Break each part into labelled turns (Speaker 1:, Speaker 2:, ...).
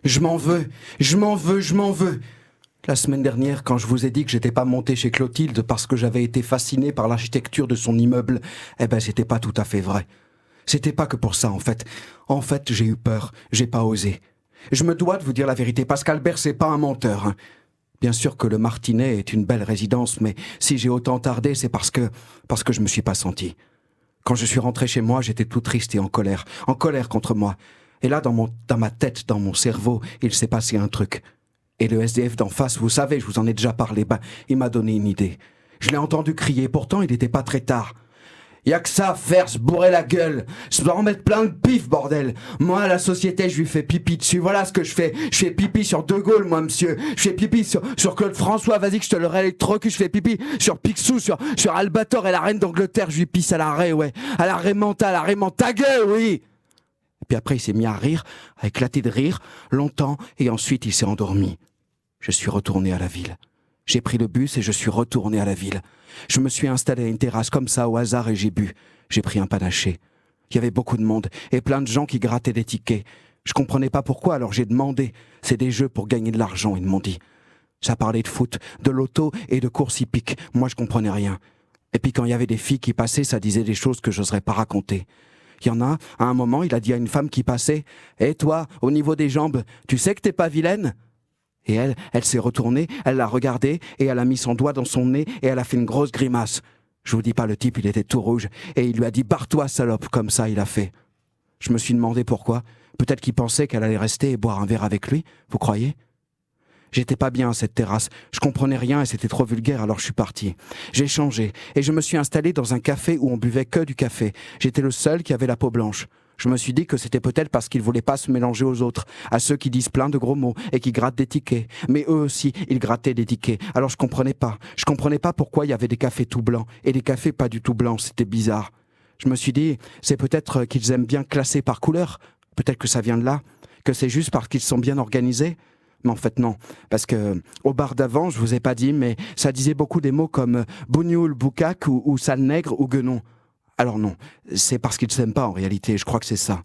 Speaker 1: Je m'en veux, je m'en veux, je m'en veux. La semaine dernière, quand je vous ai dit que j'étais pas monté chez Clotilde parce que j'avais été fasciné par l'architecture de son immeuble, eh ben c'était pas tout à fait vrai. C'était pas que pour ça, en fait. En fait, j'ai eu peur, j'ai pas osé. Je me dois de vous dire la vérité, parce qu'Albert, c'est pas un menteur, hein. Bien sûr que le Martinet est une belle résidence, mais si j'ai autant tardé, c'est parce que je me suis pas senti. Quand je suis rentré chez moi, j'étais tout triste et en colère contre moi. Et là, dans ma tête, dans mon cerveau, il s'est passé un truc. Et le SDF d'en face, vous savez, je vous en ai déjà parlé, il m'a donné une idée. Je l'ai entendu crier, pourtant il n'était pas très tard. Y a que ça à faire, se bourrer la gueule. Je dois en mettre plein de pif, bordel. Moi, la société, je lui fais pipi dessus. Voilà ce que je fais. Je fais pipi sur De Gaulle, moi, monsieur. Je fais pipi sur Claude François. Vas-y que je te le réélectrocute. Je fais pipi sur Picsou, sur Albator et la reine d'Angleterre. Je lui pisse à l'arrêt, ouais. À l'arrêt mental, ta gueule, oui. Et puis après, il s'est mis à rire, à éclater de rire, longtemps, et ensuite il s'est endormi. Je suis retourné à la ville. J'ai pris le bus et je suis retourné à la ville. Je me suis installé à une terrasse comme ça au hasard et j'ai bu. J'ai pris un panaché. Il y avait beaucoup de monde et plein de gens qui grattaient des tickets. Je comprenais pas pourquoi, alors j'ai demandé. C'est des jeux pour gagner de l'argent, ils m'ont dit. Ça parlait de foot, de loto et de course hippique. Moi, je comprenais rien. Et puis quand il y avait des filles qui passaient, ça disait des choses que j'oserais pas raconter. Il y en a, à un moment, il a dit à une femme qui passait, « Eh toi, au niveau des jambes, tu sais que t'es pas vilaine ?» Et elle s'est retournée, elle l'a regardé, et elle a mis son doigt dans son nez, et elle a fait une grosse grimace. Je vous dis pas, le type, il était tout rouge, et il lui a dit « Barre-toi, salope !» Comme ça, il a fait. Je me suis demandé pourquoi. Peut-être qu'il pensait qu'elle allait rester et boire un verre avec lui, vous croyez ? J'étais pas bien à cette terrasse, je comprenais rien et c'était trop vulgaire, alors je suis parti. J'ai changé, et je me suis installé dans un café où on buvait que du café. J'étais le seul qui avait la peau blanche. Je me suis dit que c'était peut-être parce qu'ils voulaient pas se mélanger aux autres, à ceux qui disent plein de gros mots et qui grattent des tickets. Mais eux aussi, ils grattaient des tickets. Alors je comprenais pas. Je comprenais pas pourquoi il y avait des cafés tout blancs et des cafés pas du tout blancs. C'était bizarre. Je me suis dit, c'est peut-être qu'ils aiment bien classer par couleur. Peut-être que ça vient de là. Que c'est juste parce qu'ils sont bien organisés. Mais en fait, non. Parce que, au bar d'avant, je vous ai pas dit, mais ça disait beaucoup des mots comme bougnoul, boucac ou sale nègre ou guenon. Alors non, c'est parce qu'ils ne s'aiment pas en réalité, je crois que c'est ça.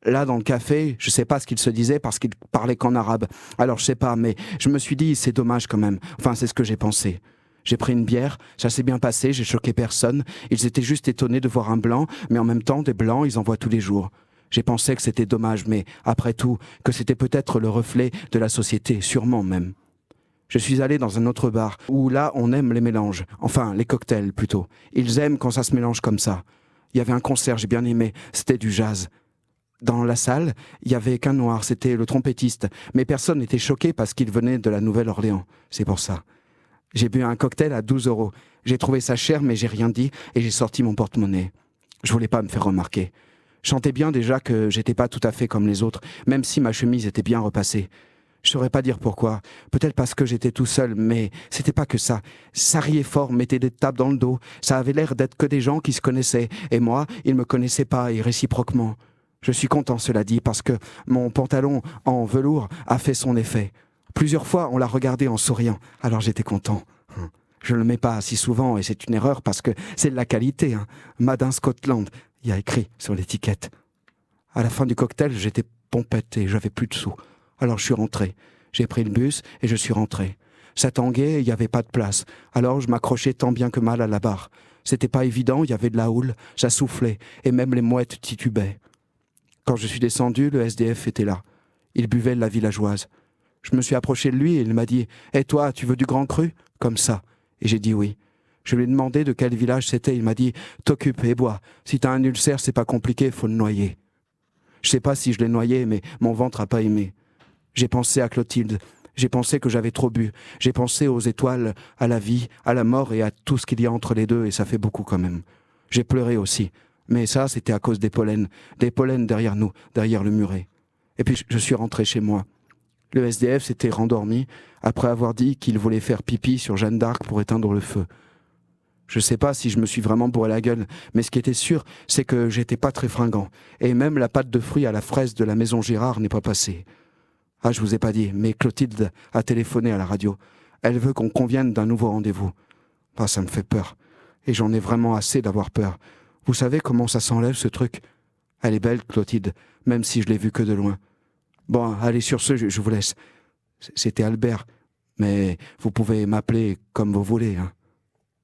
Speaker 1: Là, dans le café, je sais pas ce qu'ils se disaient parce qu'ils parlaient qu'en arabe. Alors je sais pas, mais je me suis dit, c'est dommage quand même. Enfin, c'est ce que j'ai pensé. J'ai pris une bière, ça s'est bien passé, j'ai choqué personne. Ils étaient juste étonnés de voir un blanc, mais en même temps, des blancs, ils en voient tous les jours. J'ai pensé que c'était dommage, mais après tout, que c'était peut-être le reflet de la société, sûrement même. Je suis allé dans un autre bar, où là, on aime les mélanges. Enfin, les cocktails, plutôt. Ils aiment quand ça se mélange comme ça. Il y avait un concert, j'ai bien aimé, c'était du jazz. Dans la salle, il y avait qu'un noir, c'était le trompettiste. Mais personne n'était choqué parce qu'il venait de la Nouvelle-Orléans. C'est pour ça. J'ai bu un cocktail à 12 euros. J'ai trouvé ça cher, mais j'ai rien dit, et j'ai sorti mon porte-monnaie. Je voulais pas me faire remarquer. Je sentais bien déjà que j'étais pas tout à fait comme les autres, même si ma chemise était bien repassée. Je saurais pas dire pourquoi. Peut-être parce que j'étais tout seul, mais c'était pas que ça. Ça riait fort, mettait des tapes dans le dos. Ça avait l'air d'être que des gens qui se connaissaient. Et moi, ils me connaissaient pas, et réciproquement. Je suis content, cela dit, parce que mon pantalon en velours a fait son effet. Plusieurs fois, on l'a regardé en souriant, alors j'étais content. Je ne le mets pas assez souvent, et c'est une erreur parce que c'est de la qualité. Made in Scotland, il y a écrit sur l'étiquette. À la fin du cocktail, j'étais pompette et j'avais plus de sous. Alors je suis rentré. J'ai pris le bus et je suis rentré. Ça tanguait et il n'y avait pas de place. Alors je m'accrochais tant bien que mal à la barre. C'était pas évident, il y avait de la houle, ça soufflait, et même les mouettes titubaient. Quand je suis descendu, le SDF était là. Il buvait la villageoise. Je me suis approché de lui et il m'a dit « Eh toi, tu veux du grand cru ?» Comme ça. Et j'ai dit oui. Je lui ai demandé de quel village c'était. Il m'a dit « T'occupe et bois. Si t'as un ulcère, c'est pas compliqué, faut le noyer. » Je sais pas si je l'ai noyé, mais mon ventre a pas aimé. J'ai pensé à Clotilde. J'ai pensé que j'avais trop bu. J'ai pensé aux étoiles, à la vie, à la mort et à tout ce qu'il y a entre les deux, et ça fait beaucoup quand même. J'ai pleuré aussi. Mais ça, c'était à cause des pollens. Des pollens derrière nous, derrière le muret. Et puis je suis rentré chez moi. Le SDF s'était rendormi après avoir dit qu'il voulait faire pipi sur Jeanne d'Arc pour éteindre le feu. Je sais pas si je me suis vraiment bourré la gueule, mais ce qui était sûr, c'est que j'étais pas très fringant. Et même la pâte de fruits à la fraise de la maison Girard n'est pas passée. Ah, je vous ai pas dit, mais Clotilde a téléphoné à la radio. Elle veut qu'on convienne d'un nouveau rendez-vous. Ah, ça me fait peur. Et j'en ai vraiment assez d'avoir peur. Vous savez comment ça s'enlève, ce truc ? Elle est belle, Clotilde, même si je l'ai vue que de loin. Bon, allez, sur ce, je vous laisse. C'était Albert, mais vous pouvez m'appeler comme vous voulez, hein.